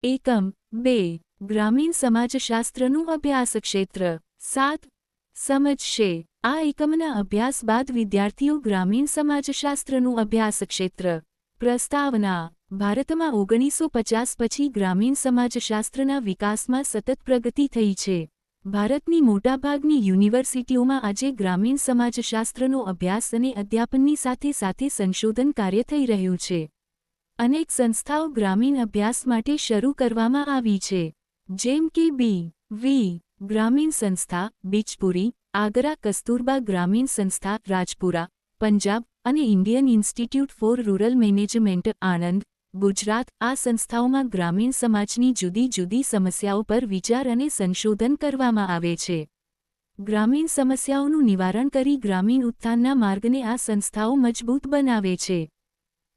એકમ 2 ગ્રામીણ સમાજશાસ્ત્રનું અભ્યાસ ક્ષેત્ર 7 સમજશે। આ એકમના અભ્યાસ બાદ વિદ્યાર્થીઓ ગ્રામીણ સમાજશાસ્ત્રનું અભ્યાસ ક્ષેત્ર પ્રસ્તાવના। ભારતમાં 1950 પછી ગ્રામીણ સમાજશાસ્ત્રના વિકાસમાં સતત પ્રગતિ થઈ છે। ભારતની મોટાભાગની યુનિવર્સિટીઓમાં આજે ગ્રામીણ સમાજશાસ્ત્રનો અભ્યાસ અને અધ્યાપનની સાથે સાથે સંશોધન કાર્ય થઈ રહ્યું છે। અનેક સંસ્થાઓ ગ્રામીણ અભ્યાસ માટે શરૂ કરવામાં આવી છે, જેમ કે બી.વી. ગ્રામીણ સંસ્થા, બીચપુરી, આગરા કસ્તુરબા ગ્રામીણ સંસ્થા, રાજપુરા, પંજાબ અને Indian institute four rural management, Anand, Gujarat. આ સંસ્થાઓમાં ગ્રામીણ સમાજની જુદી જુદી સમસ્યાઓ પર વિચાર અને સંશોધન કરવામાં આવે છે। ગ્રામીણ સમસ્યાઓનું નિવારણ કરી ગ્રામીણ ઉત્થાનના માર્ગને આ સંસ્થાઓ મજબૂત બનાવે છે।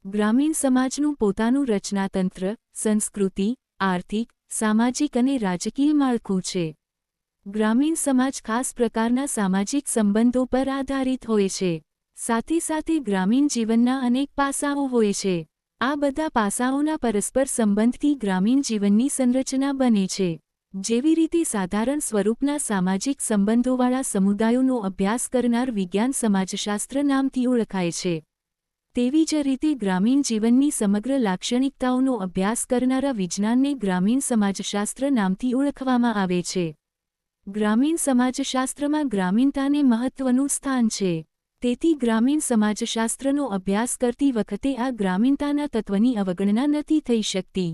ગ્રામીણ સમાજનું પોતાનું રચનાતંત્ર, સંસ્કૃતિ, આર્થિક, સામાજિક અને રાજકીય માળખું છે। ગ્રામીણ સમાજ ખાસ પ્રકારના સામાજિક સંબંધો પર આધારિત હોય છે। સાથે સાથે ગ્રામીણ જીવનના અનેક પાસાઓ હોય છે। આ બધા પાસાઓના પરસ્પર સંબંધથી ગ્રામીણ જીવનની સંરચના બને છે। જેવી રીતે સાધારણ સ્વરૂપના સામાજિક સંબંધોવાળા સમુદાયોનો અભ્યાસ કરનાર વિજ્ઞાન સમાજશાસ્ત્ર નામથી ઓળખાય છે, તેવી જ રીતે ગ્રામીણ જીવનની સમગ્ર લાક્ષણિકતાઓનો અભ્યાસ કરનારા વિજ્ઞાનને ગ્રામીણ સમાજશાસ્ત્ર નામથી ઓળખવામાં આવે છે। ગ્રામીણ સમાજશાસ્ત્રમાં ગ્રામીણતાને મહત્વનું સ્થાન છે, તેથી ગ્રામીણ સમાજશાસ્ત્રનો અભ્યાસ કરતી વખતે આ ગ્રામીણતાના તત્વની અવગણના નથી થઈ શકતી।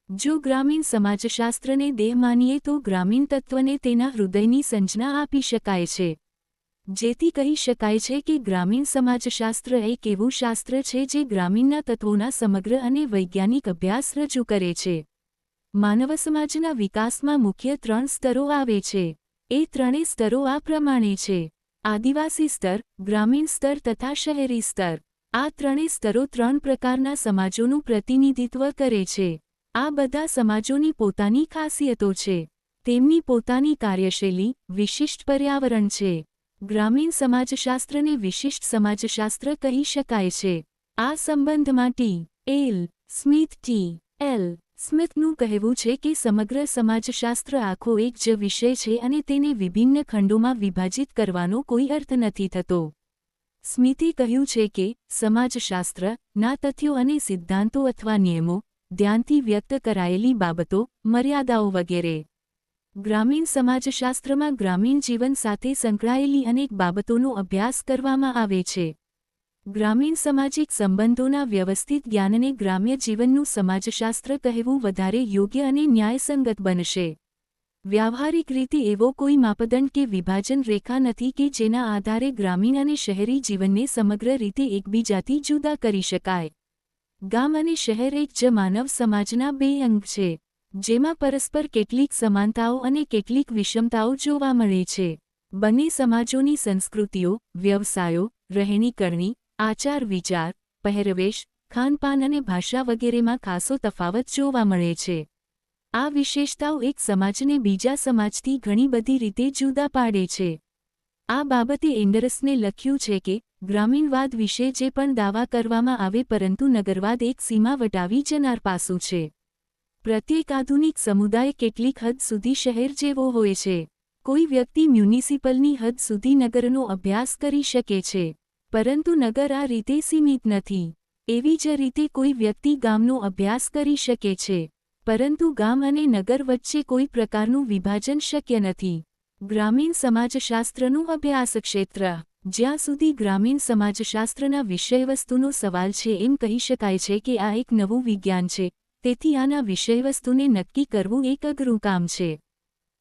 જો ગ્રામીણ સમાજશાસ્ત્રને દેહ માનીએ તો ગ્રામીણ તત્વને તેના હૃદયની સંજ્ઞા આપી શકાય છે, જેથી કહી શકાય છે કે ગ્રામીણ સમાજશાસ્ત્ર એક એવું શાસ્ત્ર છે જે ગ્રામીણના તત્વોના સમગ્ર અને વૈજ્ઞાનિક અભ્યાસ રજૂ કરે છે। માનવ સમાજના વિકાસમાં મુખ્ય 3 સ્તરો આવે છે। એ ત્રણેય સ્તરો આ પ્રમાણે છે: આદિવાસી સ્તર, ગ્રામીણ સ્તર તથા શહેરી સ્તર। આ ત્રણેય સ્તરો 3 પ્રકારના સમાજોનું પ્રતિનિધિત્વ કરે છે। આ બધા સમાજોની પોતાની ખાસિયતો છે, તેમની પોતાની કાર્યશૈલી, વિશિષ્ટ પર્યાવરણ છે। ગ્રામીણ સમાજશાસ્ત્રને વિશિષ્ટ સમાજશાસ્ત્ર કહી શકાય છે। આ સંબંધમાં ટી.એલ. સ્મિથ ટી.એલ. સ્મિથનું કહેવું છે કે સમગ્ર સમાજશાસ્ત્ર આખો એક જ વિષય છે અને તેને વિભિન્ન ખંડોમાં વિભાજિત કરવાનો કોઈ અર્થ નથી થતો। સ્મિથે કહ્યું છે કે સમાજશાસ્ત્ર ના તથ્યો અને સિદ્ધાંતો અથવા નિયમો, ધ્યાનથી વ્યક્ત કરાયેલી બાબતો, મર્યાદાઓ વગેરે। ગ્રામીણ સમાજશાસ્ત્રમાં ગ્રામીણ જીવન સાથે સંકળાયેલી અનેક બાબતોનો અભ્યાસ કરવામાં આવે છે। ગ્રામીણ સામાજિક સંબંધોના વ્યવસ્થિત જ્ઞાનને ગ્રામ્ય જીવનનું સમાજશાસ્ત્ર કહેવું વધારે યોગ્ય અને ન્યાયસંગત બનશે। વ્યાવહારિક રીતે એવો કોઈ માપદંડ કે વિભાજન રેખા નથી કે જેના આધારે ગ્રામીણ અને શહેરી જીવનને સમગ્ર રીતે એકબીજાથી જુદા કરી શકાય। ગામ અને શહેર એક જ માનવ સમાજના 2 અંગ છે, જેમાં પરસ્પર કેટલીક સમાનતાઓ અને કેટલીક વિષમતાઓ જોવા મળે છે। બંને સમાજોની સંસ્કૃતિઓ, વ્યવસાયો, રહેણીકરણી, આચાર વિચાર, પહેરવેશ, ખાનપાન અને ભાષા વગેરેમાં ખાસો તફાવત જોવા મળે છે। આ વિશેષતાઓ એક સમાજને બીજા સમાજથી ઘણી બધી રીતે જુદા પાડે છે। આ બાબતે એન્ડરસને લખ્યું છે કે ગ્રામીણવાદ વિશે જે પણ દાવા કરવામાં આવે પરંતુ નગરવાદ એક સીમા વટાવી જનાર પાસું છે। પ્રત્યેક આધુનિક સમુદાય કેટલીક હદ સુધી શહેર જેવો હોય છે। કોઈ વ્યક્તિ મ્યુનિસિપલની હદ સુધી નગરનો અભ્યાસ કરી શકે છે, પરંતુ નગર આ રીતે સીમિત નથી। એવી જ રીતે કોઈ વ્યક્તિ ગામનો અભ્યાસ કરી શકે છે, પરંતુ ગામ અને નગર વચ્ચે કોઈ પ્રકારનું વિભાજન શક્ય નથી। ગ્રામીણ સમાજશાસ્ત્રનું અભ્યાસ ક્ષેત્ર। જ્યાં સુધી ગ્રામીણ સમાજશાસ્ત્રના વિષયવસ્તુનો સવાલ છે એમ કહી શકાય છે કે આ એક નવું વિજ્ઞાન છે, તેથી આના વિષયવસ્તુને નક્કી કરવું એક અઘરું કામ છે।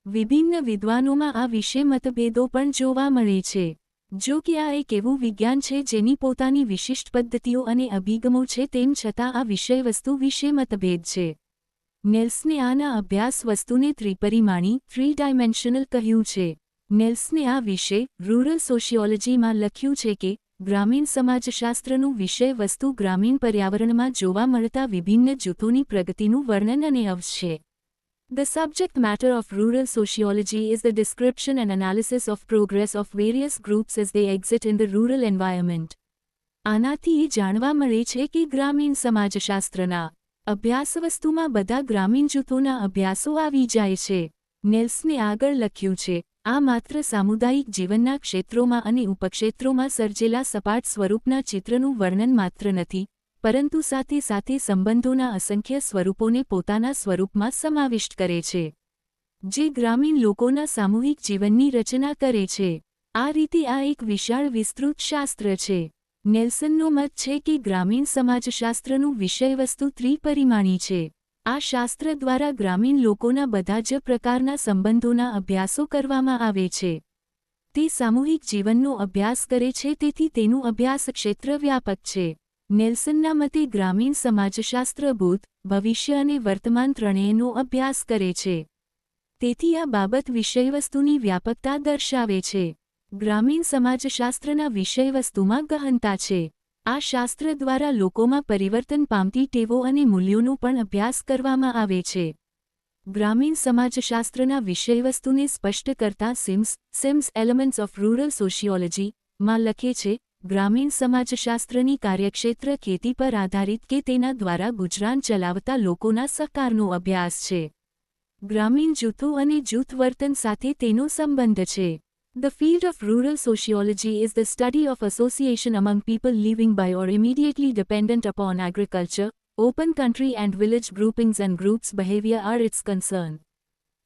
વિભિન્ન વિદ્વાનોમાં આ વિશે મતભેદો પણ જોવા મળે છે। જો કે આ એક એવું વિજ્ઞાન છે જેની પોતાની વિશિષ્ટ પદ્ધતિઓ અને અભિગમો છે, તેમ છતાં આ વિષયવસ્તુ વિશે મતભેદ છે। નેલ્સને આના અભ્યાસ વસ્તુને ત્રિપરિમાણી 3-ડાયમેન્શનલ કહ્યું છે। નેલ્સને આ વિશે રૂરલ સોશિયોલોજીમાં લખ્યું છે કે ગ્રામીણ સમાજશાસ્ત્રનું વિષયવસ્તુ ગ્રામીણ પર્યાવરણમાં જોવા મળતા વિભિન્ન જૂથોની પ્રગતિનું વર્ણન અને અવસ છે। The subject matter of rural sociology is the description and analysis of progress of various groups as they exist in the rural environment. આનાથી એ જાણવા મળે છે કે ગ્રામીણ સમાજશાસ્ત્રના અભ્યાસ વસ્તુમાં બધા ગ્રામીણ જૂથોના અભ્યાસો આવી જાય છે. નેલ્સને આગળ લખ્યું છે, આ માત્ર સામુદાયિક જીવનના ક્ષેત્રોમાં અને ઉપક્ષેત્રોમાં સર્જેલા સપાટ સ્વરૂપના ચિત્રનું વર્ણન માત્ર નથી, પરંતુ સાથે સાથે સંબંધોના અસંખ્ય સ્વરૂપોને પોતાના સ્વરૂપમાં સમાવિષ્ટ કરે છે, જે ગ્રામીણ લોકોના સામૂહિક જીવનની રચના કરે છે. આ રીતે આ એક વિશાળ વિસ્તૃત શાસ્ત્ર છે. નેલ્સનનો મત છે કે ગ્રામીણ સમાજશાસ્ત્રનું વિષયવસ્તુ ત્રિપરિમાણી છે. આ શાસ્ત્ર દ્વારા ગ્રામીણ લોકોના બધા જ પ્રકારના સંબંધોના અભ્યાસો કરવામાં આવે છે. તે સામૂહિક જીવનનો અભ્યાસ કરે છે, તેથી તેનું અભ્યાસ ક્ષેત્ર વ્યાપક છે. નેલ્સનના મતે ગ્રામીણ સમાજશાસ્ત્ર ભૂત, ભવિષ્ય અને વર્તમાન ત્રણેયનો અભ્યાસ કરે છે. તેથી આ બાબત વિષયવસ્તુની વ્યાપકતા દર્શાવે છે. ગ્રામીણ સમાજશાસ્ત્રના વિષયવસ્તુમાં ગહનતા છે. આ શાસ્ત્ર દ્વારા લોકોમાં પરિવર્તન પામતી ટેવો અને મૂલ્યોનો પણ અભ્યાસ કરવામાં આવે છે. ગ્રામીણ સમાજશાસ્ત્રના વિષયવસ્તુને સ્પષ્ટ કરતા seems elements of rural sociology માં લખે છે, ગ્રામીણ સમાજશાસ્ત્રની કાર્યક્ષેત્ર ખેતી પર આધારિત કે તેના દ્વારા ગુજરાન ચલાવતા લોકોના સહકારનો અભ્યાસ છે. ગ્રામીણ જૂથો અને જૂથ વર્તન સાથે તેનો સંબંધ છે. The field of rural sociology is the study of association among people living by or immediately dependent upon agriculture, open country and village groupings and groups behavior are its concern.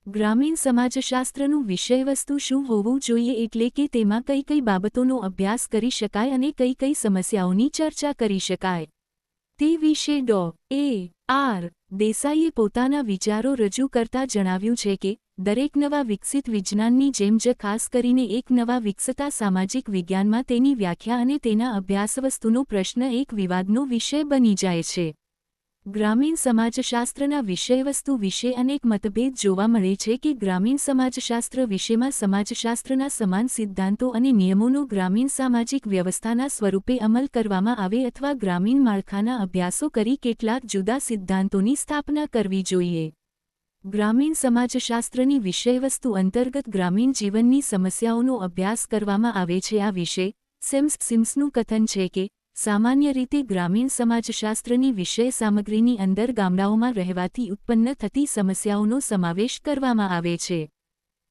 ગ્રામીણ સમાજશાસ્ત્રનું વિષયવસ્તુ શું હોવું જોઈએ એટલે કે તેમાં કઈ કઈ બાબતોનો અભ્યાસ કરી શકાય અને કઈ કઈ સમસ્યાઓની ચર્ચા કરી શકાય. તે વિશે ડો. દેસાઈએ પોતાના વિચારો રજૂ કરતા જણાવ્યું છે કે દરેક નવા વિકસિત વિજ્ઞાનની જેમ જ ખાસ કરીને એક નવા વિકસતા સામાજિક વિજ્ઞાનમાં તેની વ્યાખ્યા અને તેના અભ્યાસવસ્તુનો પ્રશ્ન એક વિવાદનો વિષય બની જાય છે. ગ્રામીણ સમાજશાસ્ત્રના વિષયવસ્તુ વિશે અનેક મતભેદ જોવા મળે છે કે ગ્રામીણ સમાજશાસ્ત્ર વિશેમાં સમાજશાસ્ત્રના સમાન સિદ્ધાંતો અને નિયમોનો ગ્રામીણ સામાજિક વ્યવસ્થાના સ્વરૂપે અમલ કરવામાં આવે અથવા ગ્રામીણ માળખાના અભ્યાસો કરી કેટલાક જુદા સિદ્ધાંતોની સ્થાપના કરવી જોઈએ. ગ્રામીણ સમાજશાસ્ત્રની વિષયવસ્તુ અંતર્ગત ગ્રામીણ જીવનની સમસ્યાઓનો અભ્યાસ કરવામાં આવે છે. આ વિશે સિમ્સનું કથન છે કે સામાન્ય રીતે ગ્રામીણ સમાજશાસ્ત્રની વિષય સામગ્રીની અંદર ગામડાઓમાં રહેવાથી ઉત્પન્ન થતી સમસ્યાઓનો સમાવેશ કરવામાં આવે છે.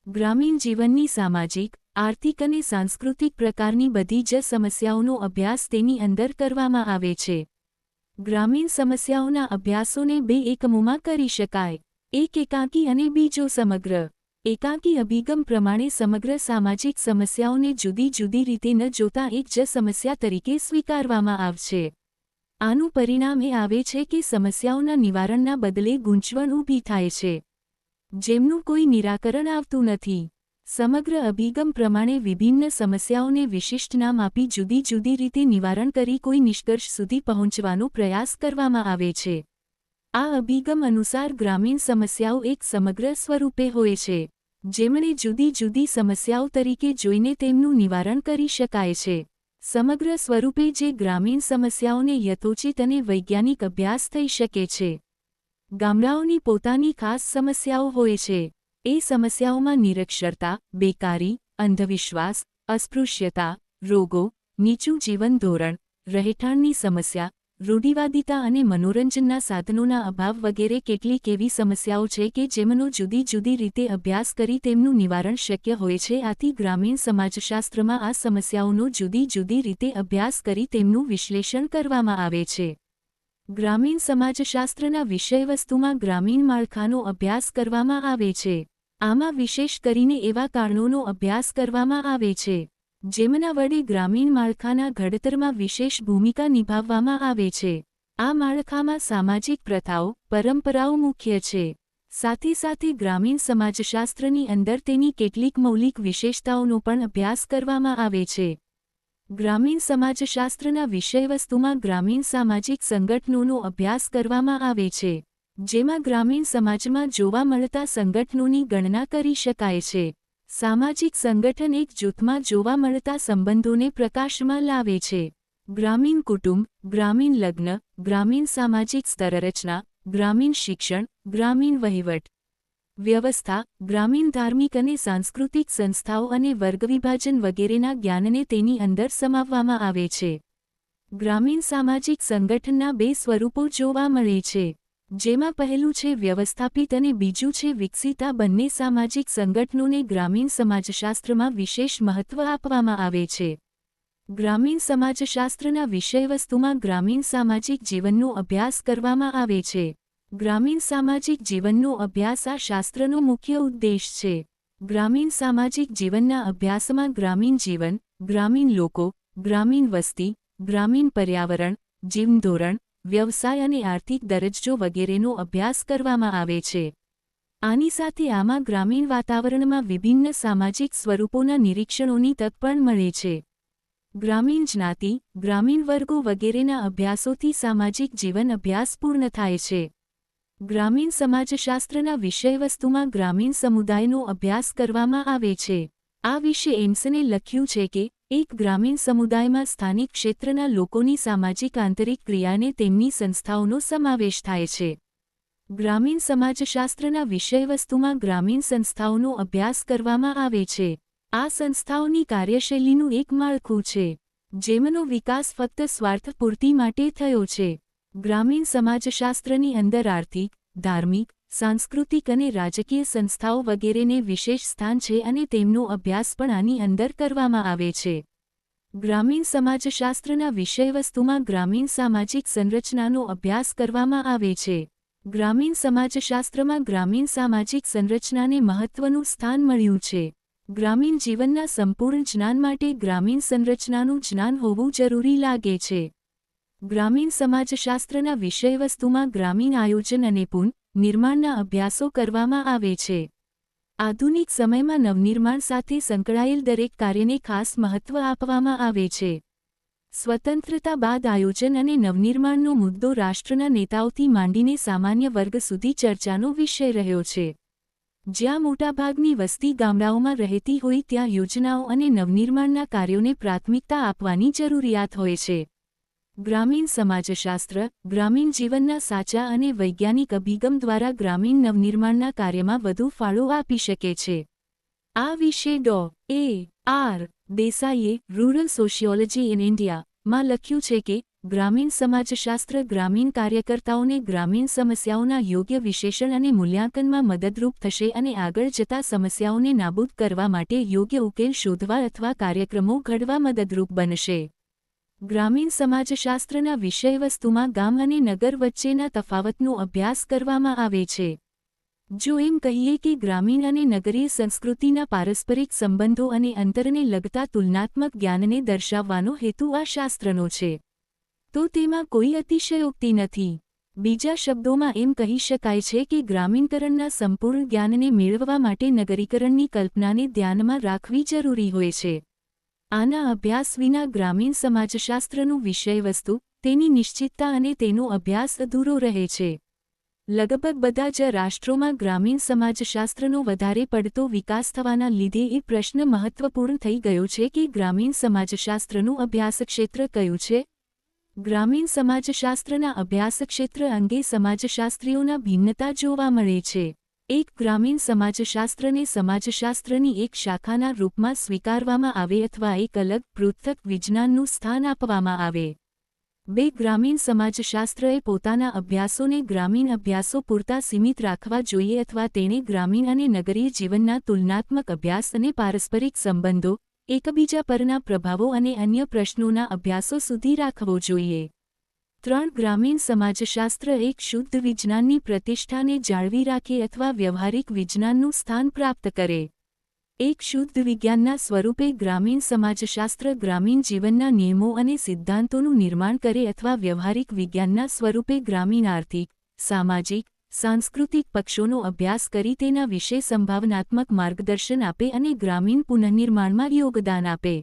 ગ્રામીણ જીવનની સામાજિક, આર્થિક અને સાંસ્કૃતિક પ્રકારની બધી જ સમસ્યાઓનો અભ્યાસ તેની અંદર કરવામાં આવે છે. ગ્રામીણ સમસ્યાઓના અભ્યાસોને બે એકમોમાં કરી શકાય, એક એકાંકી અને બીજો સમગ્ર. એકાંકી અભિગમ પ્રમાણે સમગ્ર સામાજિક સમસ્યાઓને જુદી જુદી રીતે ન જોતા એક જ સમસ્યા તરીકે સ્વીકારવામાં આવશે. આનું પરિણામ એ આવે છે કે સમસ્યાઓના નિવારણના બદલે ગૂંચવણ ઊભી થાય છે, જેમનું કોઈ નિરાકરણ આવતું નથી. સમગ્ર અભિગમ પ્રમાણે વિભિન્ન સમસ્યાઓને વિશિષ્ટ નામ આપી જુદી જુદી રીતે નિવારણ કરી કોઈ નિષ્કર્ષ સુધી પહોંચવાનો પ્રયાસ કરવામાં આવે છે. આ અભિગમ અનુસાર ગ્રામીણ સમસ્યાઓ એક સમગ્ર સ્વરૂપે હોય છે, જેમણે જુદી જુદી સમસ્યાઓ તરીકે જોઈને તેમનું નિવારણ કરી શકાય છે. સમગ્ર સ્વરૂપે જે ગ્રામીણ સમસ્યાઓને યથોચિત અને વૈજ્ઞાનિક અભ્યાસ થઈ શકે છે. ગામડાઓની પોતાની ખાસ સમસ્યાઓ હોય છે. એ સમસ્યાઓમાં નિરક્ષરતા, બેકારી, અંધવિશ્વાસ, અસ્પૃશ્યતા, રોગો, નીચું જીવન ધોરણ, રહેઠાણની સમસ્યા, રૂઢિવાદિતા અને મનોરંજનના સાધનોના અભાવ વગેરે કેટલીક એવી સમસ્યાઓ છે કે જેમનો જુદી જુદી રીતે અભ્યાસ કરી તેમનું નિવારણ શક્ય હોય છે. આથી ગ્રામીણ સમાજશાસ્ત્રમાં આ સમસ્યાઓનો જુદી જુદી રીતે અભ્યાસ કરી તેમનું વિશ્લેષણ કરવામાં આવે છે. ગ્રામીણ સમાજશાસ્ત્રના વિષયવસ્તુમાં ગ્રામીણ માળખાનો અભ્યાસ કરવામાં આવે છે. આમાં વિશેષ કરીને એવા કારણોનો અભ્યાસ કરવામાં આવે છે જેમના વડે ગ્રામીણ માળખાના ઘડતરમાં વિશેષ ભૂમિકા નિભાવવામાં આવે છે. આ માળખામાં સામાજિક પ્રથાઓ, પરંપરાઓ મુખ્ય છે. સાથે સાથે ગ્રામીણ સમાજશાસ્ત્રની અંદર તેની કેટલીક મૌલિક વિશેષતાઓનો પણ અભ્યાસ કરવામાં આવે છે. ગ્રામીણ સમાજશાસ્ત્રના વિષયવસ્તુમાં ગ્રામીણ સામાજિક સંગઠનોનો અભ્યાસ કરવામાં આવે છે, જેમાં ગ્રામીણ સમાજમાં જોવા મળતા સંગઠનોની ગણના કરી શકાય છે. સામાજિક સંગઠન એક જૂથમાં જોવા મળતા સંબંધોને પ્રકાશમાં લાવે છે. ગ્રામીણ કુટુંબ, ગ્રામીણ લગ્ન, ગ્રામીણ સામાજિક સ્તરરચના, ગ્રામીણ શિક્ષણ, ગ્રામીણ વહીવટ વ્યવસ્થા, ગ્રામીણ ધાર્મિક અને સાંસ્કૃતિક સંસ્થાઓ અને વર્ગવિભાજન વગેરેના જ્ઞાનને તેની અંદર સમાવવામાં આવે છે. ગ્રામીણ સામાજિક સંગઠનના બે સ્વરૂપો જોવા મળે છે. જેમાં પહેલું છે વ્યવસ્થાપિત અને બીજું છે વિકસિત. આ બંને સામાજિક સંગઠનોને ગ્રામીણ સમાજશાસ્ત્રમાં વિશેષ મહત્વ આપવામાં આવે છે. ગ્રામીણ સમાજશાસ્ત્રના વિષયવસ્તુમાં ગ્રામીણ સામાજિક જીવનનો અભ્યાસ કરવામાં આવે છે. ગ્રામીણ સામાજિક જીવનનો અભ્યાસ આ શાસ્ત્રનો મુખ્ય ઉદ્દેશ છે. ગ્રામીણ સામાજિક જીવનના અભ્યાસમાં ગ્રામીણ જીવન, ગ્રામીણ લોકો, ગ્રામીણ વસ્તી, ગ્રામીણ પર્યાવરણ, જીવનધોરણ, વ્યવસાય અને આર્થિક દરજ્જો વગેરેનો અભ્યાસ કરવામાં આવે છે. આની સાથે આમાં ગ્રામીણ વાતાવરણમાં વિભિન્ન સામાજિક સ્વરૂપોના નિરીક્ષણોની તક પણ મળે છે. ગ્રામીણ જ્ઞાતિ, ગ્રામીણ વર્ગો વગેરેના અભ્યાસોથી સામાજિક જીવન અભ્યાસ પૂર્ણ થાય છે. ગ્રામીણ સમાજશાસ્ત્રના વિષયવસ્તુમાં ગ્રામીણ સમુદાયનો અભ્યાસ કરવામાં આવે છે. આ વિશે એમ્સને લખ્યું છે કે એક ગ્રામીણ સમુદાયમાં સ્થાનિક ક્ષેત્રના લોકોની સામાજિક આંતરિક ક્રિયાને તેમની સંસ્થાઓનો સમાવેશ થાય છે. ગ્રામીણ સમાજશાસ્ત્રના વિષયવસ્તુમાં ગ્રામીણ સંસ્થાઓનો અભ્યાસ કરવામાં આવે છે. આ સંસ્થાઓની કાર્યશૈલીનું એક માળખું છે, જેમનો વિકાસ ફક્ત સ્વાર્થપૂર્તિ માટે થયો છે. ગ્રામીણ સમાજશાસ્ત્રની અંદર આર્થિક, ધાર્મિક, સાંસ્કૃતિક અને રાજકીય સંસ્થાઓ વગેરેને વિશેષ સ્થાન છે અને તેમનો અભ્યાસ પણ આની અંદર કરવામાં આવે છે. ગ્રામીણ સમાજશાસ્ત્રના વિષયવસ્તુમાં ગ્રામીણ સામાજિક સંરચનાનો અભ્યાસ કરવામાં આવે છે. ગ્રામીણ સમાજશાસ્ત્રમાં ગ્રામીણ સામાજિક સંરચનાને મહત્વનું સ્થાન મળ્યું છે. ગ્રામીણ જીવનના સંપૂર્ણ જ્ઞાન માટે ગ્રામીણ સંરચનાનું જ્ઞાન હોવું જરૂરી લાગે છે. ગ્રામીણ સમાજશાસ્ત્રના વિષયવસ્તુમાં ગ્રામીણ આયોજન અને પુનઃનિર્માણના અભ્યાસો કરવામાં આવે છે. આધુનિક સમયમાં નવનિર્માણ સાથે સંકળાયેલ દરેક કાર્યને ખાસ મહત્વ આપવામાં આવે છે. સ્વતંત્રતા બાદ આયોજન અને નવનિર્માણનો મુદ્દો રાષ્ટ્રના નેતાઓથી માંડીને સામાન્ય વર્ગ સુધી ચર્ચાનો વિષય રહ્યો છે. જ્યાં મોટાભાગની વસ્તી ગામડાઓમાં રહેતી હોય ત્યાં યોજનાઓ અને નવનિર્માણના કાર્યોને પ્રાથમિકતા આપવાની જરૂરિયાત હોય છે. ગ્રામીણ સમાજશાસ્ત્ર ગ્રામીણ જીવનના સાચા અને વૈજ્ઞાનિક અભિગમ દ્વારા ગ્રામીણ નવનિર્માણના કાર્યમાં વધુ ફાળો આપી શકે છે. આ વિશે ડો.એ.આર. દેસાઈએ રૂરલ સોશિયોલોજી ઇન ઇન્ડિયા માં લખ્યું છે કે ગ્રામીણ સમાજશાસ્ત્ર ગ્રામીણ કાર્યકર્તાઓને ગ્રામીણ સમસ્યાઓના યોગ્ય વિશ્લેષણ અને મૂલ્યાંકનમાં મદદરૂપ થશે અને આગળ જતા સમસ્યાઓને નાબૂદ કરવા માટે યોગ્ય ઉકેલ શોધવા અથવા કાર્યક્રમો ઘડવા મદદરૂપ બનશે. ગ્રામીણ સમાજશાસ્ત્રના વિષયવસ્તુમાં ગામ અને નગર વચ્ચેના તફાવતનો અભ્યાસ કરવામાં આવે છે. જો એમ કહીએ કે ગ્રામીણ અને નગરીય સંસ્કૃતિના પારસ્પરિક સંબંધો અને અંતરને લગતા તુલનાત્મક જ્ઞાનને દર્શાવવાનો હેતુ આ શાસ્ત્રનો છે, તો તેમાં કોઈ અતિશયોક્તિ નથી. બીજા શબ્દોમાં એમ કહી શકાય છે કે ગ્રામીણકરણના સંપૂર્ણ જ્ઞાનને મેળવવા માટે નગરીકરણની કલ્પનાને ધ્યાનમાં રાખવી જરૂરી હોય છે. આના અભ્યાસ વિના ગ્રામીણ સમાજશાસ્ત્રનું વિષયવસ્તુ, તેની નિશ્ચિતતા અને તેનો અભ્યાસ અધૂરો રહે છે. લગભગ બધા જ રાષ્ટ્રોમાં ગ્રામીણ સમાજશાસ્ત્રનો વધારે પડતો વિકાસ થવાના લીધે એ પ્રશ્ન મહત્વપૂર્ણ થઈ ગયો છે કે ગ્રામીણ સમાજશાસ્ત્રનું અભ્યાસક્ષેત્ર કયું છે. ગ્રામીણ સમાજશાસ્ત્રના અભ્યાસક્ષેત્ર અંગે સમાજશાસ્ત્રીઓના ભિન્નતા જોવા મળે છે. એક ગ્રામીણ સમાજશાસ્ત્રને સમાજશાસ્ત્રની એક શાખાના રૂપમાં સ્વીકારવામાં આવે અથવા એક અલગ પૃથક વિજ્ઞાનનું સ્થાન આપવામાં આવે. બે ગ્રામીણ સમાજશાસ્ત્રએ પોતાના અભ્યાસોને ગ્રામીણ અભ્યાસો પૂરતા સીમિત રાખવા જોઈએ અથવા તેણે ગ્રામીણ અને નગરીય જીવનના તુલનાત્મક અભ્યાસ અને પારસ્પરિક સંબંધો, એકબીજા પરના પ્રભાવો અને અન્ય પ્રશ્નોના અભ્યાસો સુધી રાખવો જોઈએ. 3. ગ્રામીણ સમાજશાસ્ત્ર એક શુદ્ધ વિજ્ઞાનની પ્રતિષ્ઠાને જાળવી રાખે અથવા વ્યવહારિક વિજ્ઞાનનું સ્થાન પ્રાપ્ત કરે. એક શુદ્ધ વિજ્ઞાનના સ્વરૂપે ગ્રામીણ સમાજશાસ્ત્ર ગ્રામીણ જીવનના નિયમો અને સિદ્ધાંતોનું નિર્માણ કરે અથવા વ્યવહારિક વિજ્ઞાનના સ્વરૂપે ગ્રામીણ આર્થિક, સામાજિક, સાંસ્કૃતિક પક્ષોનો અભ્યાસ કરી તેના વિશે સંભાવનાત્મક માર્ગદર્શન આપે અને ગ્રામીણ પુનઃનિર્માણમાં યોગદાન આપે.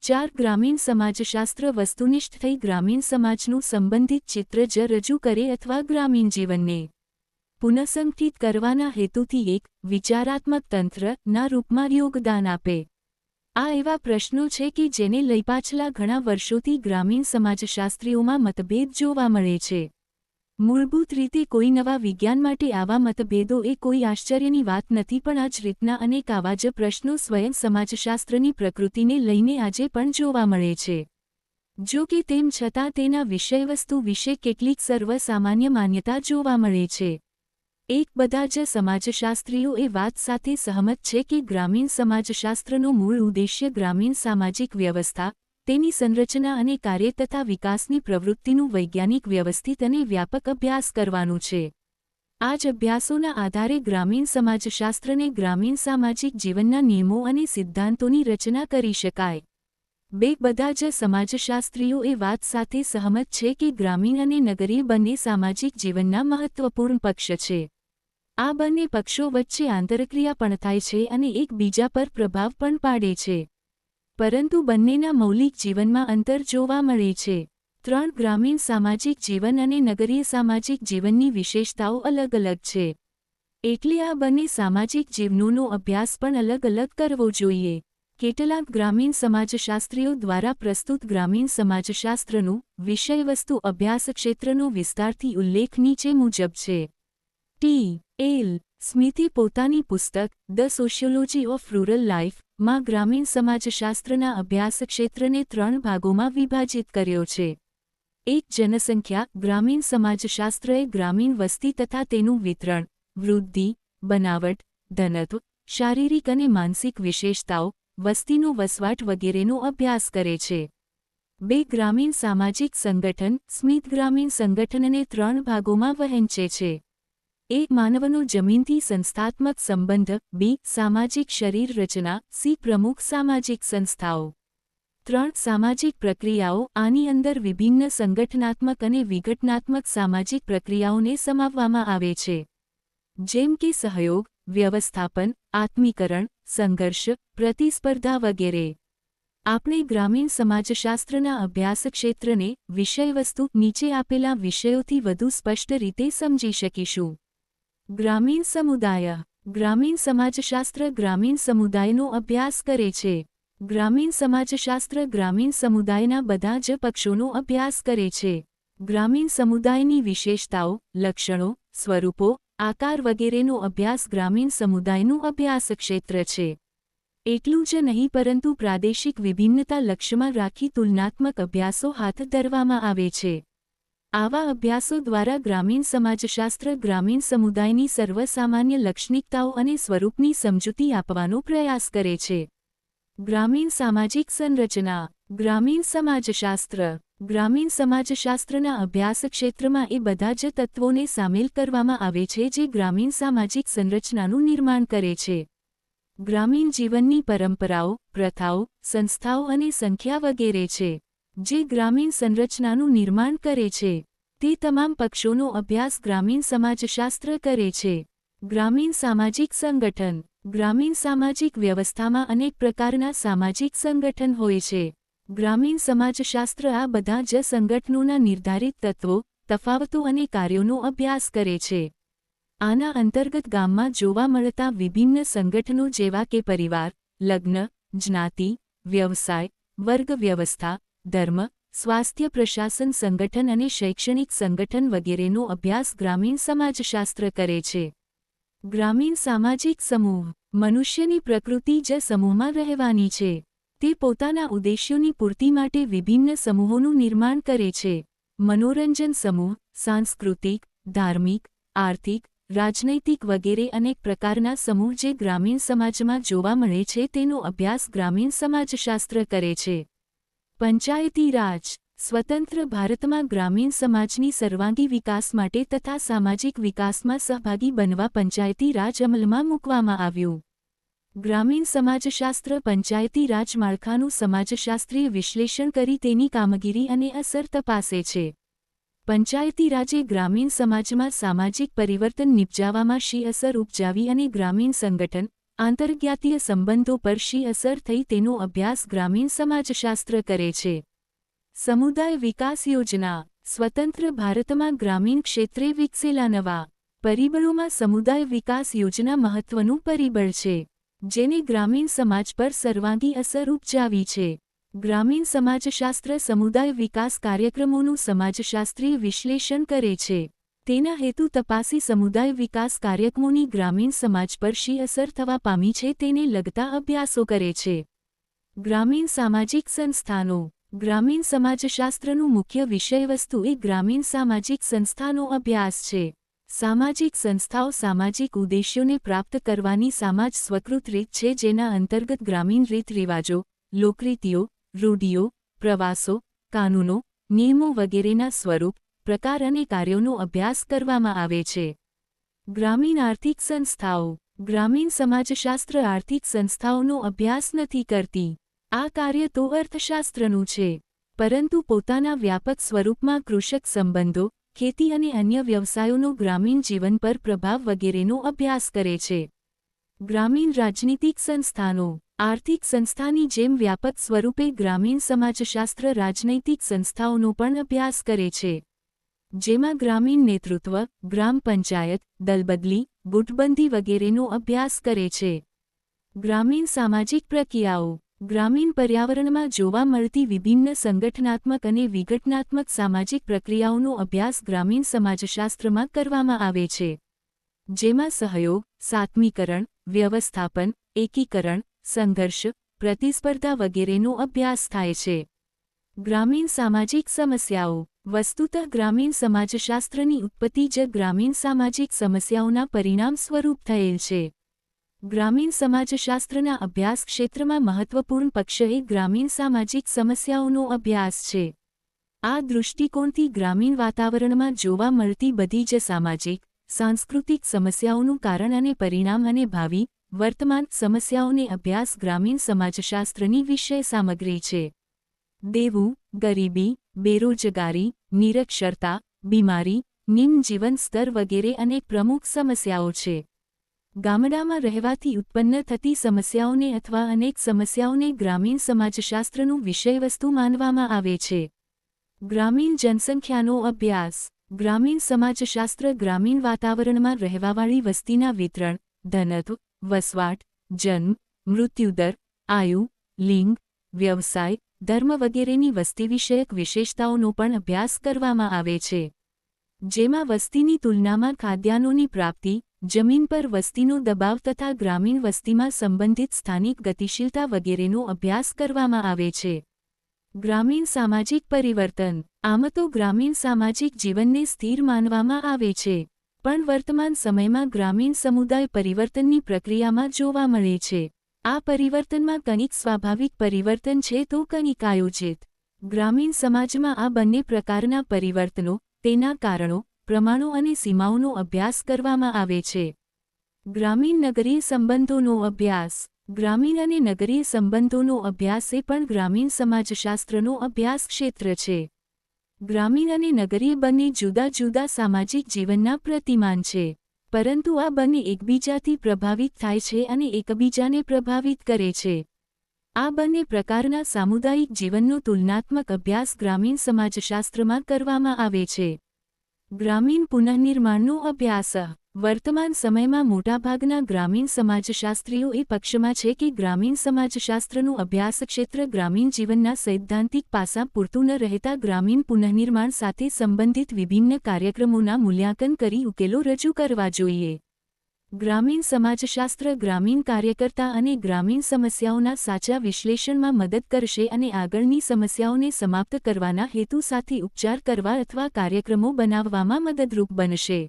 4. ગ્રામીણ સમાજશાસ્ત્ર વસ્તુનિષ્ઠ થઈ ગ્રામીણ સમાજનું સંબંધિત ચિત્ર જ રજૂ કરે અથવા ગ્રામીણ જીવનને પુનઃસંગઠિત કરવાના હેતુથી એક વિચારાત્મક તંત્રના રૂપમાં યોગદાન આપે. આ એવા પ્રશ્નો છે કે જેને લઈ પાછલા ઘણા વર્ષોથી ગ્રામીણ સમાજશાસ્ત્રીઓમાં મતભેદ જોવા મળે છે. મૂળભૂત રીતે કોઈ નવા વિજ્ઞાન માટે આવા મતભેદો એ કોઈ આશ્ચર્યની વાત નથી, પણ આ જ રીતના અનેક આવા જ પ્રશ્નો સ્વયં સમાજશાસ્ત્રની પ્રકૃતિને લઈને આજે પણ જોવા મળે છે. જો કે તેમ છતાં તેના વિષયવસ્તુ વિશે કેટલીક સર્વસામાન્ય માન્યતા જોવા મળે છે. એક બધા જ સમાજશાસ્ત્રીઓ એ વાત સાથે સહમત છે કે ગ્રામીણ સમાજશાસ્ત્રનો મૂળ ઉદ્દેશ્ય ગ્રામીણ સામાજિક વ્યવસ્થા, તેની સંરચના અને કાર્ય તથા વિકાસની પ્રવૃત્તિનું વૈજ્ઞાનિક વ્યવસ્થિત અને વ્યાપક અભ્યાસ કરવાનું છે. આ જ અભ્યાસોના આધારે ગ્રામીણ સમાજશાસ્ત્રને ગ્રામીણ સામાજિક જીવનના નિયમો અને સિદ્ધાંતોની રચના કરી શકાય. બધા જ સમાજશાસ્ત્રીઓ એ વાત સાથે સહમત છે કે ગ્રામીણ અને નગરીય બંને સામાજિક જીવનના મહત્વપૂર્ણ પક્ષ છે. આ બંને પક્ષો વચ્ચે આંતરક્રિયા પણ થાય છે અને એકબીજા પર પ્રભાવ પણ પાડે છે. પરંતુ બંનેના મૌલિક જીવનમાં અંતર જોવા મળે છે. 3 ગ્રામીણ સામાજિક જીવન અને નગરીય સામાજિક જીવનની વિશેષતાઓ અલગ અલગ છે. એટલે આ બંને સામાજિક જીવનોનો અભ્યાસ પણ અલગ અલગ કરવો જોઈએ. કેટલાક ગ્રામીણ સમાજશાસ્ત્રીઓ દ્વારા પ્રસ્તુત ગ્રામીણ સમાજશાસ્ત્રનું વિષયવસ્તુ અભ્યાસ ક્ષેત્રનો વિસ્તારથી ઉલ્લેખ નીચે મુજબ છે. ટી.એલ. સ્મિથે પોતાની પુસ્તક the sociology of rural life માં ગ્રામીણ સમાજશાસ્ત્રના અભ્યાસ ક્ષેત્રને 3 ભાગોમાં વિભાજિત કર્યો છે. 1. જનસંખ્યા. ગ્રામીણ સમાજશાસ્ત્ર એ ગ્રામીણ વસ્તી તથા તેનું વિતરણ, વૃદ્ધિ, બનાવટ, ઘનત્વ, શારીરિક અને માનસિક વિશેષતાઓ, વસ્તીનો વસવાટ વગેરેનો અભ્યાસ કરે છે. 2. ગ્રામીણ સામાજિક સંગઠન. સ્મિથ ગ્રામીણ સંગઠનને 3 ભાગોમાં વહેંચે છે. 1. માનવનો જમીનથી સંસ્થાત્મક સંબંધ. 2. સામાજિક શરીર રચના. સી. પ્રમુખ સામાજિક સંસ્થાઓ. 3. સામાજિક પ્રક્રિયાઓ. આની અંદર વિભિન્ન સંગઠનાત્મક અને વિઘટનાત્મક સામાજિક પ્રક્રિયાઓને સમાવવામાં આવે છે, જેમ કે સહયોગ, વ્યવસ્થાપન, આત્મીકરણ, સંઘર્ષ, પ્રતિસ્પર્ધા વગેરે. આપણે ગ્રામીણ સમાજશાસ્ત્રના અભ્યાસ ક્ષેત્રને વિષયવસ્તુ નીચે આપેલા વિષયોથી વધુ સ્પષ્ટ રીતે સમજી શકીશું. ગ્રામીણ સમુદાય. ગ્રામીણ સમાજશાસ્ત્ર ગ્રામીણ સમુદાયનો અભ્યાસ કરે છે. ગ્રામીણ સમાજશાસ્ત્ર ગ્રામીણ સમુદાયના બધા જ પક્ષોનો અભ્યાસ કરે છે. ગ્રામીણ સમુદાયની વિશેષતાઓ, લક્ષણો, સ્વરૂપો, આકાર વગેરેનો અભ્યાસ ગ્રામીણ સમુદાયનું અભ્યાસ ક્ષેત્ર છે. એટલું જ નહીં પરંતુ પ્રાદેશિક વિભિન્નતા લક્ષ્યમાં રાખી તુલનાત્મક અભ્યાસો હાથ ધરવામાં આવે છે. આવા અભ્યાસો દ્વારા ગ્રામીણ સમાજશાસ્ત્ર ગ્રામીણ સમુદાયની સર્વસામાન્ય લાક્ષણિકતાઓ અને સ્વરૂપની સમજૂતી આપવાનો પ્રયાસ કરે છે. ગ્રામીણ સામાજિક સંરચના. ગ્રામીણ સમાજશાસ્ત્ર. ગ્રામીણ સમાજશાસ્ત્રના અભ્યાસ ક્ષેત્રમાં એ બધા જ તત્વોને સામેલ કરવામાં આવે છે જે ગ્રામીણ સામાજિક સંરચનાનું નિર્માણ કરે છે. ગ્રામીણ જીવનની પરંપરાઓ, પ્રથાઓ, સંસ્થાઓ અને સંખ્યા વગેરે છે, જે ગ્રામીણ સંરચનાનું નિર્માણ કરે છે. તે તમામ પક્ષોનો અભ્યાસ ગ્રામીણ સમાજશાસ્ત્ર કરે છે. ગ્રામીણ સામાજિક સંગઠન. ગ્રામીણ સામાજિક વ્યવસ્થામાં અનેક પ્રકારના સામાજિક સંગઠન હોય છે. ગ્રામીણ સમાજશાસ્ત્ર આ બધા જ સંગઠનોના નિર્ધારિત તત્વો, તફાવતો અને કાર્યોનો અભ્યાસ કરે છે. આના અંતર્ગત ગામમાં જોવા મળતા વિભિન્ન સંગઠનો જેવા કે પરિવાર, લગ્ન, જ્ઞાતિ, વ્યવસાય, વર્ગ વ્યવસ્થા, ધર્મ, સ્વાસ્થ્ય પ્રશાસન સંગઠન અને શૈક્ષણિક સંગઠન વગેરેનો અભ્યાસ ગ્રામીણ સમાજશાસ્ત્ર કરે છે. ગ્રામીણ સામાજિક સમૂહ. મનુષ્યની પ્રકૃતિ જ સમૂહમાં રહેવાની છે. તે પોતાના ઉદ્દેશ્યોની પૂર્તિ માટે વિભિન્ન સમૂહોનું નિર્માણ કરે છે. મનોરંજન સમૂહ, સાંસ્કૃતિક, ધાર્મિક, આર્થિક, રાજનૈતિક વગેરે અનેક પ્રકારના સમૂહ જે ગ્રામીણ સમાજમાં જોવા મળે છે તેનો અભ્યાસ ગ્રામીણ સમાજશાસ્ત્ર કરે છે. પંચાયતી રાજ. સ્વતંત્ર ભારતમાં ગ્રામીણ સમાજની સર્વાંગી વિકાસ માટે તથા સામાજિક વિકાસમાં સહભાગી બનવા પંચાયતી રાજ અમલમાં મૂકવામાં આવ્યું. ગ્રામીણ સમાજશાસ્ત્ર પંચાયતી રાજ માળખાનું સમાજશાસ્ત્રીય વિશ્લેષણ કરી તેની કામગીરી અને અસર તપાસે છે. પંચાયતી રાજે ગ્રામીણ સમાજમાં સામાજિક પરિવર્તન નિપજાવવામાં શી અસર ઉપજાવી અને ગ્રામીણ સંગઠન, આંતરજ્ઞાતીય સંબંધો પર શી અસર થઈ તેનો અભ્યાસ ગ્રામીણ સમાજશાસ્ત્ર કરે છે. સમુદાય વિકાસ યોજના. સ્વતંત્ર ભારતમાં ગ્રામીણ ક્ષેત્રે વિકસેલા નવા પરિબળોમાં સમુદાય વિકાસ યોજના મહત્વનું પરિબળ છે, જેને ગ્રામીણ સમાજ પર સર્વાંગી અસર ઉપજાવી છે. ગ્રામીણ સમાજશાસ્ત્ર સમુદાય વિકાસ કાર્યક્રમોનું સમાજશાસ્ત્રીય વિશ્લેષણ કરે છે. તેના હેતુ તપાસી સમુદાય વિકાસ કાર્યક્રમોની ગ્રામીણ સમાજ પર શી અસર થવા પામી છે તેને લગતા અભ્યાસો કરે છે. ગ્રામીણ સામાજિક સંસ્થાનો. ગ્રામીણ સમાજશાસ્ત્રનું મુખ્ય વિષયવસ્તુ એ ગ્રામીણ સામાજિક સંસ્થાનો અભ્યાસ છે. સામાજિક સંસ્થાઓ સામાજિક ઉદ્દેશ્યોને પ્રાપ્ત કરવાની સમાજ સ્વકૃત રીત છે જેના અંતર્ગત ગ્રામીણ રીત રિવાજો, લોકરીતિઓ, રૂઢિઓ, પ્રવાસો, કાનૂનો, નિયમો વગેરેના સ્વરૂપ, પ્રકાર અને કાર્યોનો અભ્યાસ કરવામાં આવે છે. ગ્રામીણ આર્થિક સંસ્થાઓ. ગ્રામીણ સમાજશાસ્ત્ર આર્થિક સંસ્થાઓનો અભ્યાસ નથી કરતી. આ કાર્ય તો અર્થશાસ્ત્રનું છે, પરંતુ પોતાના વ્યાપક સ્વરૂપમાં કૃષક સંબંધો, ખેતી અને અન્ય વ્યવસાયોનો ગ્રામીણ જીવન પર પ્રભાવ વગેરેનો અભ્યાસ કરે છે. ગ્રામીણ રાજનીતિક સંસ્થાનો. આર્થિક સંસ્થાની જેમ વ્યાપક સ્વરૂપે ગ્રામીણ સમાજશાસ્ત્ર રાજનૈતિક સંસ્થાઓનો પણ અભ્યાસ કરે છે, જેમાં ગ્રામીણ નેતૃત્વ, ગ્રામ પંચાયત, દલબદલી, ગુટબંધી વગેરેનો અભ્યાસ કરે છે. ગ્રામીણ સામાજિક પ્રક્રિયાઓ. ગ્રામીણ પર્યાવરણમાં જોવા મળતી વિભિન્ન સંગઠનાત્મક અને વિઘટનાત્મક સામાજિક પ્રક્રિયાઓનો અભ્યાસ ગ્રામીણ સમાજશાસ્ત્રમાં કરવામાં આવે છે, જેમાં સહયોગ, સાત્મીકરણ, વ્યવસ્થાપન, એકીકરણ, સંઘર્ષ, પ્રતિસ્પર્ધા વગેરેનો અભ્યાસ થાય છે. ગ્રામીણ સામાજિક સમસ્યાઓ. વસ્તુતઃ ગ્રામીણ સમાજશાસ્ત્રની ઉત્પત્તિ જ ગ્રામીણ સામાજિક સમસ્યાઓના પરિણામ સ્વરૂપ થયેલ છે. ગ્રામીણ સમાજશાસ્ત્રના અભ્યાસ ક્ષેત્રમાં મહત્વપૂર્ણ પક્ષ એ ગ્રામીણ સામાજિક સમસ્યાઓનો અભ્યાસ છે. આ દૃષ્ટિકોણથી ગ્રામીણ વાતાવરણમાં જોવા મળતી બધી જ સામાજિક, સાંસ્કૃતિક સમસ્યાઓનું કારણ અને પરિણામ અને ભાવિ, વર્તમાન સમસ્યાઓને અભ્યાસ ગ્રામીણ સમાજશાસ્ત્રની વિષય સામગ્રી છે. દેવું, ગરીબી, બેરોજગારી, નિરક્ષરતા, બીમારી, નિમ્ન જીવન સ્તર વગેરે અનેક પ્રમુખ સમસ્યાઓ છે. ગામડામાં રહેવાથી ઉત્પન્ન થતી સમસ્યાઓને અથવા અનેક સમસ્યાઓને ગ્રામીણ સમાજશાસ્ત્રનું વિષયવસ્તુ માનવામાં આવે છે. ગ્રામીણ જનસંખ્યાનો અભ્યાસ. ગ્રામીણ સમાજશાસ્ત્ર ગ્રામીણ વાતાવરણમાં રહેવાવાળી વસ્તીના વિતરણ, ઘનત્વ, વસવાટ, જન્મ, મૃત્યુદર, આયુ, લિંગ, વ્યવસાય, ધર્મ વગેરેની વસ્તી વિષયક વિશેષતાઓનો પણ અભ્યાસ કરવામાં આવે છે, જેમાં વસ્તીની તુલનામાં ખાદ્યાન્નોની પ્રાપ્તિ, જમીન પર વસ્તીનો દબાવ તથા ગ્રામીણ વસ્તીમાં સંબંધિત સ્થાનિક ગતિશીલતા વગેરેનો અભ્યાસ કરવામાં આવે છે. ગ્રામીણ સામાજિક પરિવર્તન. આમ તો ગ્રામીણ સામાજિક જીવનને સ્થિર માનવામાં આવે છે, પણ વર્તમાન સમયમાં ગ્રામીણ સમુદાય પરિવર્તનની પ્રક્રિયામાં જોવા મળે છે. આ પરિવર્તનમાં કંઈક સ્વાભાવિક પરિવર્તન છે તો કંઈક આયોજિત. ગ્રામીણ સમાજમાં આ બંને પ્રકારના પરિવર્તનો, તેના કારણો, પ્રમાણો અને સીમાઓનો અભ્યાસ કરવામાં આવે છે. ગ્રામીણ નગરીય સંબંધોનો અભ્યાસ. ગ્રામીણ અને નગરીય સંબંધોનો અભ્યાસ એ પણ ગ્રામીણ સમાજશાસ્ત્રનો અભ્યાસ ક્ષેત્ર છે. ગ્રામીણ અને નગરીય બંને જુદા જુદા સામાજિક જીવનના પ્રતિમાન છે, પરંતુ આ બંને એકબીજાથી પ્રભાવિત થાય છે અને એકબીજાને પ્રભાવિત કરે છે. આ બંને પ્રકારના સામુદાયિક જીવનનો તુલનાત્મક અભ્યાસ ગ્રામીણ સમાજશાસ્ત્રમાં કરવામાં આવે છે. ગ્રામીણ પુનઃનિર્માણનો અભ્યાસ. વર્તમાન સમયમાં મોટાભાગના ગ્રામીણ સમાજશાસ્ત્રીઓ એ પક્ષમાં છે કે ગ્રામીણ સમાજશાસ્ત્રનું અભ્યાસ ક્ષેત્ર ગ્રામીણ જીવનના સૈદ્ધાંતિક પાસા પૂરતું ન રહેતા ગ્રામીણ પુનઃનિર્માણ સાથે સંબંધિત વિભિન્ન કાર્યક્રમોના મૂલ્યાંકન કરી ઉકેલો રજૂ કરવા જોઈએ. ગ્રામીણ સમાજશાસ્ત્ર ગ્રામીણ કાર્યકર્તા અને ગ્રામીણ સમસ્યાઓના સાચા વિશ્લેષણમાં મદદ કરશે અને આગળની સમસ્યાઓને સમાપ્ત કરવાના હેતુ સાથે ઉપચાર કરવા અથવા કાર્યક્રમો બનાવવામાં મદદરૂપ બનશે.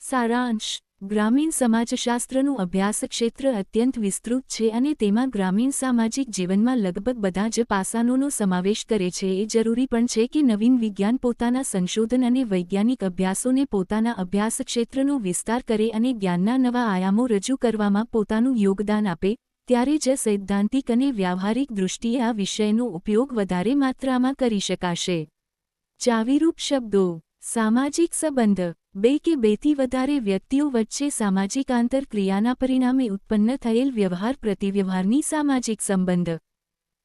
સારાંશ. ગ્રામીણ સમાજશાસ્ત્રનું અભ્યાસ ક્ષેત્ર અત્યંત વિસ્તૃત છે અને તેમાં ગ્રામીણ સામાજિક જીવનમાં લગભગ બધા જ પાસાઓનો સમાવેશ કરે છે. એ જરૂરી પણ છે કે નવીન વિજ્ઞાન પોતાના સંશોધન અને વૈજ્ઞાનિક અભ્યાસોને પોતાના અભ્યાસ ક્ષેત્રનો વિસ્તાર કરે અને જ્ઞાનના નવા આયામો રજૂ કરવામાં પોતાનું યોગદાન આપે, ત્યારે જ સૈદ્ધાંતિક અને વ્યાવહારિક દૃષ્ટિએ આ વિષયનો ઉપયોગ વધારે માત્રામાં કરી શકાશે. ચાવીરૂપ શબ્દો. સામાજિક સંબંધ. બે કે બેથી વધારે વ્યક્તિઓ વચ્ચે સામાજિક આંતરક્રિયાના પરિણામે ઉત્પન્ન થયેલ વ્યવહાર પ્રતિવ્યવહારની સામાજિક સંબંધ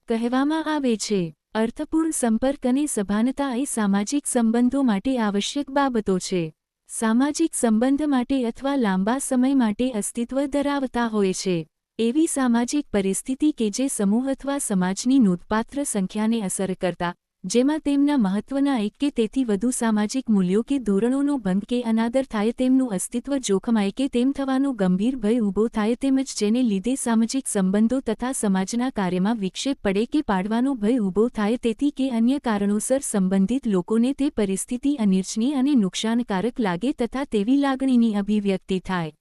કહેવામાં આવે છે. અર્થપૂર્ણ સંપર્ક અને સભાનતા એ સામાજિક સંબંધો માટે આવશ્યક બાબતો છે. સામાજિક સંબંધ માટે અથવા લાંબા સમય માટે અસ્તિત્વ ધરાવતા હોય છે એવી સામાજિક પરિસ્થિતિ કે જે સમૂહ અથવા સમાજની નોંધપાત્ર સંખ્યાને અસર કરતા, જેમાં તેમના મહત્વના એક કે તેથી વધુ સામાજિક મૂલ્યો કે ધોરણોનો ભંગ કે અનાદર થાય, તેમનું અસ્તિત્વ જોખમાય કે તેમ થવાનો ગંભીર ભય ઊભો થાય, તેમજ જેને લીધે સામાજિક સંબંધો તથા સમાજના કાર્યમાં વિક્ષેપ પડે કે પાડવાનો ભય ઊભો થાય, તેથી કે અન્ય કારણોસર સંબંધિત લોકોને તે પરિસ્થિતિ અનિચ્છનીય અને નુકસાનકારક લાગે તથા તેવી લાગણીની અભિવ્યક્તિ થાય.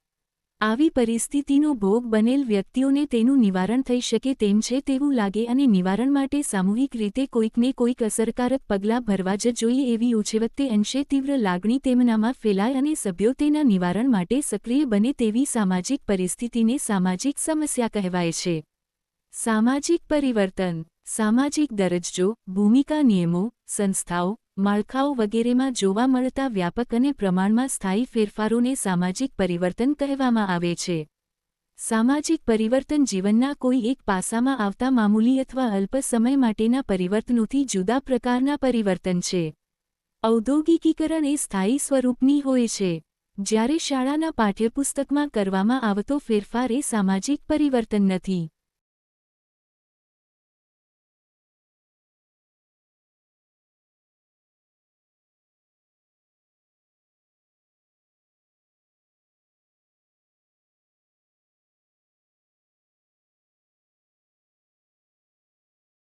આવી પરિસ્થિતિનો ભોગ બનેલ વ્યક્તિઓને તેનું નિવારણ થઈ શકે તેમ છે તેવું લાગે અને નિવારણ માટે સામૂહિક રીતે કોઈકને કોઈક અસરકારક પગલાં ભરવા જ જોઈએ, એવી ઉછેવત્તે અંશે તીવ્ર લાગણી તેમનામાં ફેલાય અને સભ્યો તેના નિવારણ માટે સક્રિય બને તેવી સામાજિક પરિસ્થિતિને સામાજિક સમસ્યા કહેવાય છે. સામાજિક પરિવર્તન. સામાજિક દરજ્જો, ભૂમિકા, નિયમો, સંસ્થાઓ, માળખાઓ વગેરેમાં જોવા મળતા વ્યાપક અને પ્રમાણમાં સ્થાયી ફેરફારોને સામાજિક પરિવર્તન કહેવામાં આવે છે. સામાજિક પરિવર્તન જીવનના કોઈ એક પાસામાં આવતા મામૂલી અથવા અલ્પ સમય માટેના પરિવર્તનોથી જુદા પ્રકારના પરિવર્તન છે. ઔદ્યોગિકીકરણ એ સ્થાયી સ્વરૂપની હોય છે, જ્યારે શાળાના પાઠ્યપુસ્તકમાં કરવામાં આવતો ફેરફાર એ સામાજિક પરિવર્તન નથી.